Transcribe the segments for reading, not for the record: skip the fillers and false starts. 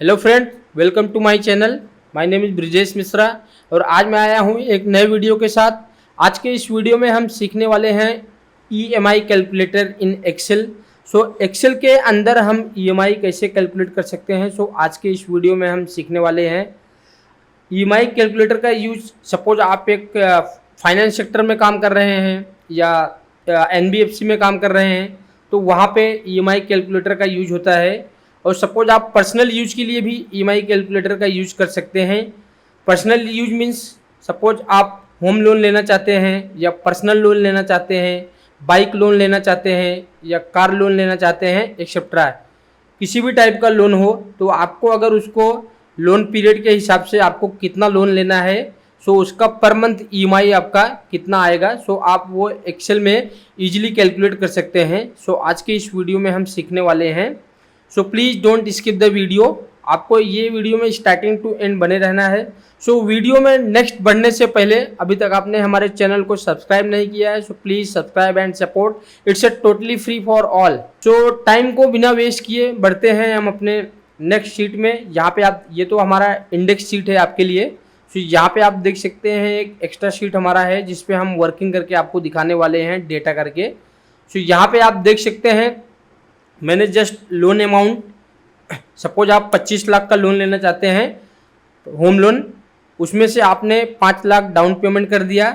Hello friend, welcome to my channel. My name is Brijesh Mishra और आज मैं आया हूँ एक नए वीडियो के साथ। आज के इस वीडियो में हम सीखने वाले हैं EMI calculator in Excel. Excel के अंदर हम ईएमआई कैसे कैलकुलेट कर सकते हैं। आज के इस वीडियो में हम सीखने वाले हैं ईएमआई कैलकुलेटर का यूज। सपोज आप एक फाइनेंस सेक्टर में काम कर रहे हैं या एनबीएफसी में काम कर रहे हैं तो वहाँ पे ईएमआई कैलकुलेटर का यूज होता है। और सपोज आप पर्सनल यूज के लिए भी ईएमआई कैलकुलेटर का यूज कर सकते हैं। पर्सनल यूज मीन्स सपोज आप होम लोन लेना चाहते हैं या पर्सनल लोन लेना चाहते हैं, बाइक लोन लेना चाहते हैं या कार लोन लेना चाहते हैं एक्सेट्रा। किसी भी टाइप का लोन हो तो आपको अगर उसको लोन पीरियड के हिसाब से आपको कितना लोन लेना है उसका पर मंथ ईएमआई आपका कितना आएगा आप वो एक्सेल में इजीली कैलकुलेट कर सकते हैं। आज के इस वीडियो में हम सीखने वाले हैं। Please don't skip the video. आपको ये वीडियो में स्टार्टिंग टू एंड बने रहना है। वीडियो में नेक्स्ट बढ़ने से पहले अभी तक आपने हमारे चैनल को सब्सक्राइब नहीं किया है please subscribe and support. It's totally free for all. Time को बिना वेस्ट किए बढ़ते हैं हम अपने नेक्स्ट शीट में। यहाँ पे आप, ये तो हमारा इंडेक्स शीट है आपके लिए। यहाँ पे आप देख सकते हैं एक एक्स्ट्रा शीट हमारा है जिसपे हम वर्किंग करके आपको दिखाने वाले हैं डेटा करके। यहाँ पे आप देख सकते हैं मैंने जस्ट लोन अमाउंट, सपोज आप 25 लाख का लोन लेना चाहते हैं होम लोन, उसमें से आपने 5 लाख डाउन पेमेंट कर दिया।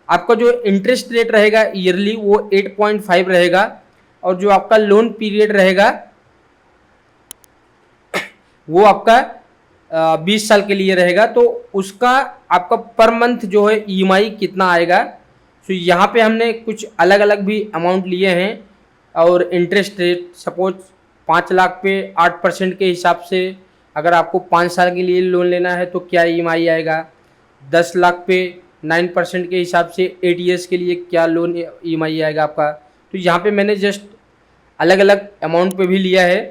आपका जो इंटरेस्ट रेट रहेगा ईयरली वो 8.5 रहेगा और जो आपका लोन पीरियड रहेगा वो आपका 20 साल के लिए रहेगा। तो उसका आपका पर मंथ जो है ईएमआई कितना आएगा। यहाँ पे हमने कुछ अलग अलग भी अमाउंट लिए हैं और इंटरेस्ट रेट सपोज 5 लाख पे 8% के हिसाब से अगर आपको 5 साल के लिए लोन लेना है तो क्या ईएमआई आएगा। 10 लाख पे 9% के हिसाब से 8 ईयर्स के लिए क्या लोन ईएमआई आएगा आपका। तो यहाँ पे मैंने जस्ट अलग अलग अमाउंट पे भी लिया है।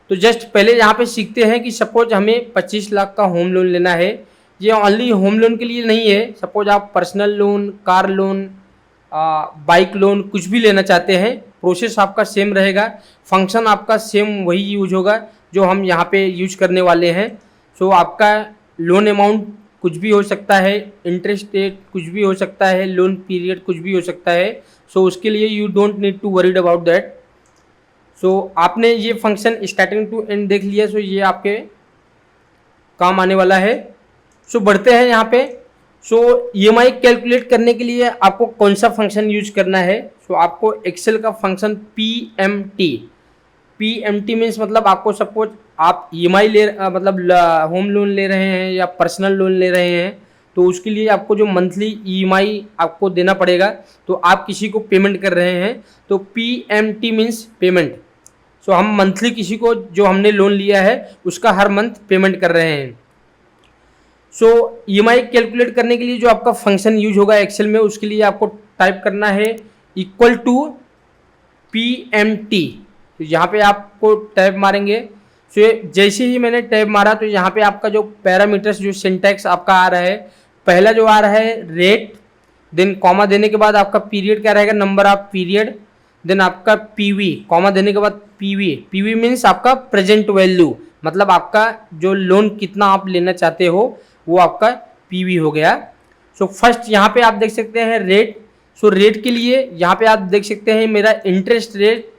तो जस्ट पहले यहाँ पे सीखते हैं कि सपोज हमें 25 लाख का होम लोन लेना है। ये ओनली होम लोन के लिए नहीं है, सपोज आप personal loan, car loan, bike loan कुछ भी लेना चाहते हैं, प्रोसेस आपका सेम रहेगा, फंक्शन आपका सेम वही यूज होगा जो हम यहाँ पे यूज करने वाले हैं। आपका लोन अमाउंट कुछ भी हो सकता है, इंटरेस्ट रेट कुछ भी हो सकता है, लोन पीरियड कुछ भी हो सकता है। उसके लिए you don't need to worried about that. आपने ये फंक्शन स्टार्टिंग टू एंड देख लिया। ये आपके काम आने वाला है। बढ़ते हैं यहाँ पे। ईएमआई कैलकुलेट करने के लिए आपको कौन सा फंक्शन यूज करना है। आपको एक्सेल का फंक्शन पीएमटी मीन्स मतलब आपको सपोज आप ईएमआई मतलब होम लोन ले रहे हैं या पर्सनल लोन ले रहे हैं तो उसके लिए आपको जो मंथली ईएमआई आपको देना पड़ेगा। तो आप किसी को पेमेंट कर रहे हैं तो पीएमटी मीन्स पेमेंट। हम मंथली किसी को जो हमने लोन लिया है उसका हर मंथ पेमेंट कर रहे हैं। ईएमआई कैलकुलेट करने के लिए जो आपका फंक्शन यूज होगा एक्सेल में उसके लिए आपको टाइप करना है इक्वल टू पीएमटी। यहाँ पे आपको टैब मारेंगे। जैसे ही मैंने टैब मारा तो यहाँ पे आपका जो पैरामीटर्स, जो सिंटैक्स आपका आ रहा है, पहला जो आ रहा है रेट, देन कॉमा देने के बाद आपका पीरियड क्या रहेगा, नंबर ऑफ पीरियड, देन आपका पीवी, कॉमा देने के बाद पीवी मीन्स आपका प्रेजेंट वैल्यू, मतलब आपका जो लोन कितना आप लेना चाहते हो वो आपका पीवी हो गया। फर्स्ट यहाँ पे आप देख सकते हैं रेट। रेट के लिए यहाँ पे आप देख सकते हैं मेरा इंटरेस्ट रेट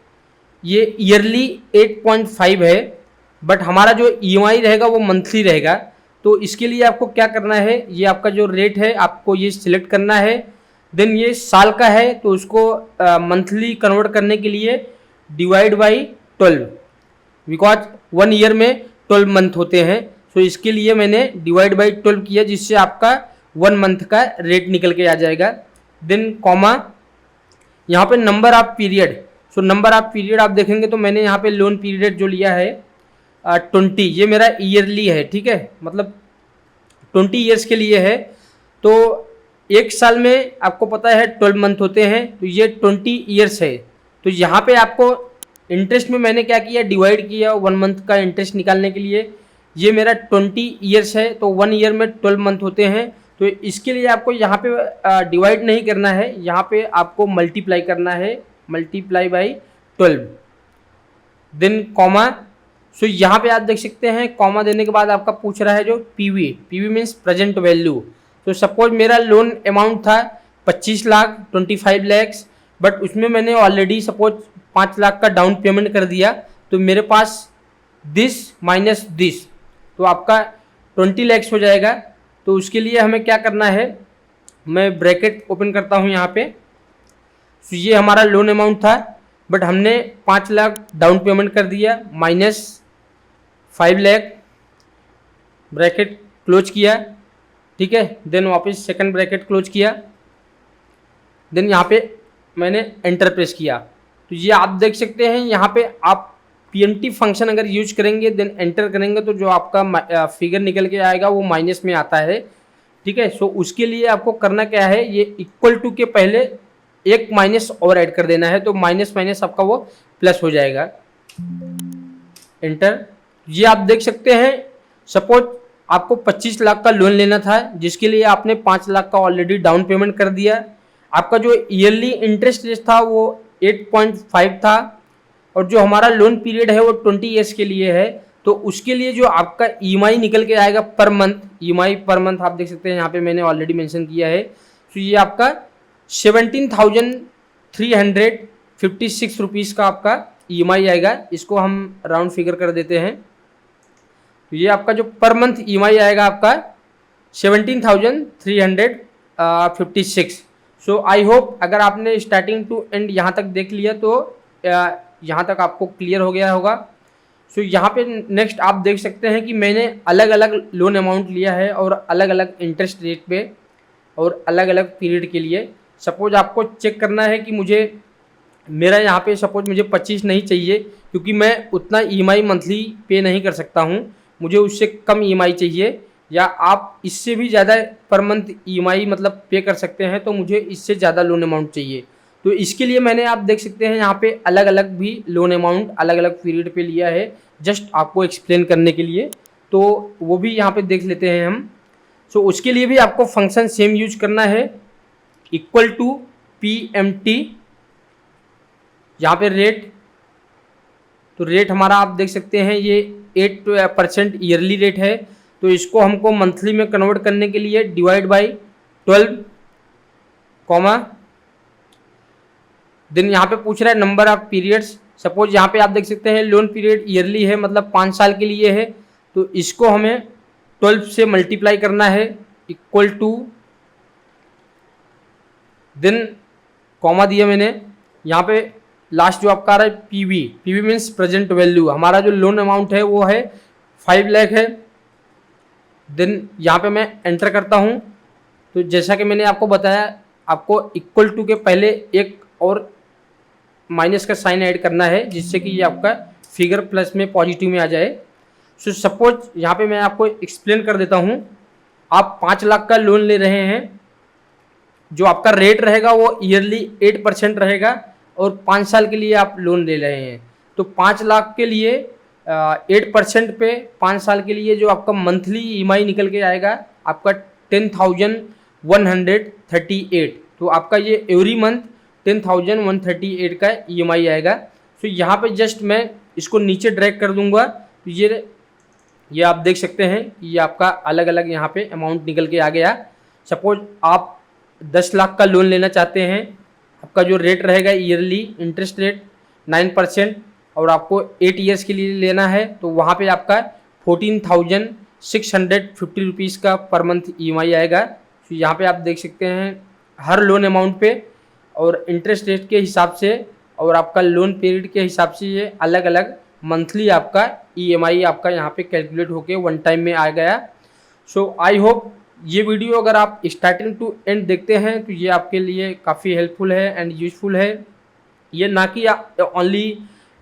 ये ईयरली 8.5 है, बट हमारा जो ईएमआई रहेगा वो मंथली रहेगा। तो इसके लिए आपको क्या करना है, ये आपका जो रेट है आपको ये सिलेक्ट करना है। देन ये साल का है तो उसको मंथली कन्वर्ट करने के लिए डिवाइड बाई 12, बिकॉज 1 ईयर में 12 मंथ होते हैं। इसके लिए मैंने डिवाइड बाई 12 किया जिससे आपका 1 मंथ का रेट निकल के आ जाएगा। देन कॉमा, यहाँ पे number of period. Number of period आप देखेंगे तो मैंने यहाँ पे लोन पीरियड जो लिया है 20, ये मेरा ईयरली है, ठीक है, मतलब 20 ईयर्स के लिए है। तो एक साल में आपको पता है 12 मंथ होते हैं तो ये 20 ईयर्स है। तो यहाँ पे आपको इंटरेस्ट में मैंने क्या किया, डिवाइड किया 1 मंथ का इंटरेस्ट निकालने के लिए। ये मेरा 20 ईयर्स है तो 1 ईयर में 12 मंथ होते हैं। तो इसके लिए आपको यहाँ पे डिवाइड नहीं करना है, यहाँ पे आपको मल्टीप्लाई करना है, मल्टीप्लाई बाई 12, देन कॉमा। सो यहाँ पे आप देख सकते हैं कॉमा देने के बाद आपका पूछ रहा है जो पीवी मीन्स प्रेजेंट वैल्यू। तो सपोज मेरा लोन अमाउंट था 25 लाख 25 लैक्स, बट उसमें मैंने ऑलरेडी सपोज 5 लाख का डाउन पेमेंट कर दिया, तो मेरे पास दिस माइनस दिस तो आपका 20 लैक्स हो जाएगा। तो उसके लिए हमें क्या करना है, मैं ब्रैकेट ओपन करता हूँ यहाँ पे। तो ये हमारा लोन अमाउंट था, बट हमने 5 लाख डाउन पेमेंट कर दिया, माइनस 5 लाख, ब्रैकेट क्लोज किया, ठीक है। देन वापस सेकंड ब्रैकेट क्लोज किया, देन यहाँ पे मैंने एंटर प्रेस किया। तो ये आप देख सकते हैं यहाँ पे आप पीएमटी फंक्शन अगर यूज करेंगे देन एंटर करेंगे तो जो आपका फिगर निकल के आएगा वो माइनस में आता है, ठीक है। सो उसके लिए आपको करना क्या है, ये इक्वल टू के पहले एक माइनस और ऐड कर देना है, तो माइनस माइनस आपका वो प्लस हो जाएगा, एंटर। ये आप देख सकते हैं सपोज आपको 25 लाख का लोन लेना था, जिसके लिए आपने 5 लाख का ऑलरेडी डाउन पेमेंट कर दिया। आपका जो ईयरली इंटरेस्ट रेट था वो 8.5 था, और जो हमारा लोन पीरियड है वो 20 ईयर्स के लिए है। तो उसके लिए जो आपका ईएमआई निकल के आएगा per month, EMI per month आप देख सकते हैं यहाँ पे मैंने ऑलरेडी मेंशन किया है। तो ये आपका 17,356 रुपीज़ का आपका ईएमआई आएगा। इसको हम राउंड फिगर कर देते हैं, तो ये आपका जो पर मंथ ईएमआई आएगा आपका 17,356। सो आई होप अगर आपने स्टार्टिंग टू एंड यहाँ तक देख लिया तो यहाँ तक आपको क्लियर हो गया होगा। सो यहाँ पे नेक्स्ट आप देख सकते हैं कि मैंने अलग अलग लोन अमाउंट लिया है और अलग अलग इंटरेस्ट रेट पे और अलग अलग पीरियड के लिए। सपोज आपको चेक करना है कि मुझे मेरा यहाँ पे सपोज मुझे 25 नहीं चाहिए, क्योंकि मैं उतना ईएमआई मंथली पे नहीं कर सकता हूँ, मुझे उससे कम ईएमआई चाहिए, या आप इससे भी ज़्यादा पर मंथ ईएमआई मतलब पे कर सकते हैं, तो मुझे इससे ज़्यादा लोन अमाउंट चाहिए। तो इसके लिए मैंने आप देख सकते हैं यहाँ पे अलग अलग भी लोन अमाउंट अलग अलग पीरियड पे लिया है, जस्ट आपको एक्सप्लेन करने के लिए। तो वो भी यहाँ पे देख लेते हैं हम। सो उसके लिए भी आपको फंक्शन सेम यूज करना है, इक्वल टू PMT, यहाँ पे रेट। तो रेट हमारा आप देख सकते हैं ये 8% ईयरली रेट है, तो इसको हमको मंथली में कन्वर्ट करने के लिए डिवाइड बाय 12 कॉमा, देन यहाँ पे पूछ रहा है नंबर ऑफ पीरियड्स। सपोज यहाँ पे आप देख सकते हैं लोन पीरियड ईयरली है, मतलब 5 साल के लिए है, तो इसको हमें 12 से मल्टीप्लाई करना है, इक्वल टू, देन कॉमा दिया मैंने। यहाँ पे लास्ट जो आपका आ रहा है पीवी मीन्स प्रेजेंट वैल्यू, हमारा जो लोन अमाउंट है वो है 5 लाख है। देन यहाँ पे मैं एंटर करता हूँ। तो जैसा कि मैंने आपको बताया, आपको इक्वल टू के पहले एक और माइनस का साइन ऐड करना है, जिससे कि ये आपका फिगर प्लस में पॉजिटिव में आ जाए। सो सपोज यहाँ पे मैं आपको एक्सप्लेन कर देता हूँ। आप 5 लाख का लोन ले रहे हैं, जो आपका रेट रहेगा वो ईयरली 8% रहेगा, और 5 साल के लिए आप लोन ले रहे हैं। तो 5 लाख के लिए 8% पे 5 साल के लिए जो आपका मंथली ईएमआई निकल के आएगा आपका 10,138। तो आपका ये एवरी मंथ 10,138 का ईएमआई आएगा। तो यहाँ पे जस्ट मैं इसको नीचे ड्रैग कर दूंगा, तो ये आप देख सकते हैं ये आपका अलग अलग यहाँ पे अमाउंट निकल के आ गया। सपोज आप 10 लाख का लोन लेना चाहते हैं, आपका जो रेट रहेगा ईयरली इंटरेस्ट रेट 9%, और आपको 8 ईयर्स के लिए लेना है, तो वहाँ पे आपका 14,650 रुपीज़ का पर मंथ ईएमआई आएगा। तो यहाँ पे आप देख सकते हैं हर लोन अमाउंट पे और इंटरेस्ट रेट के हिसाब से और आपका लोन पीरियड के हिसाब से ये अलग अलग मंथली आपका ईएमआई आपका यहाँ पे कैलकुलेट होके वन टाइम में आ गया। सो आई होप ये वीडियो अगर आप स्टार्टिंग टू एंड देखते हैं तो ये आपके लिए काफ़ी हेल्पफुल है एंड यूजफुल है। ये ना कि ओनली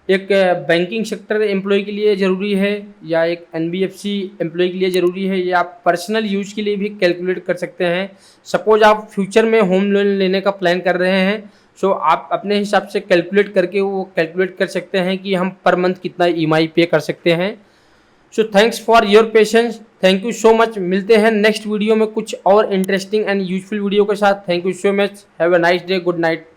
एक बैंकिंग सेक्टर एम्प्लॉय के लिए ज़रूरी है या एक एनबीएफसी एम्प्लॉय के लिए ज़रूरी है, ये आप पर्सनल यूज के लिए भी कैलकुलेट कर सकते हैं। सपोज आप फ्यूचर में होम लोन लेने का प्लान कर रहे हैं, सो आप अपने हिसाब से कैलकुलेट करके वो कैलकुलेट कर सकते हैं कि हम पर मंथ कितना ईएमआई पे कर सकते हैं। So thanks for your patience, thank you so much. मिलते हैं नेक्स्ट वीडियो में कुछ और इंटरेस्टिंग एंड यूजफुल वीडियो के साथ। Thank you so much, have a nice day, good night.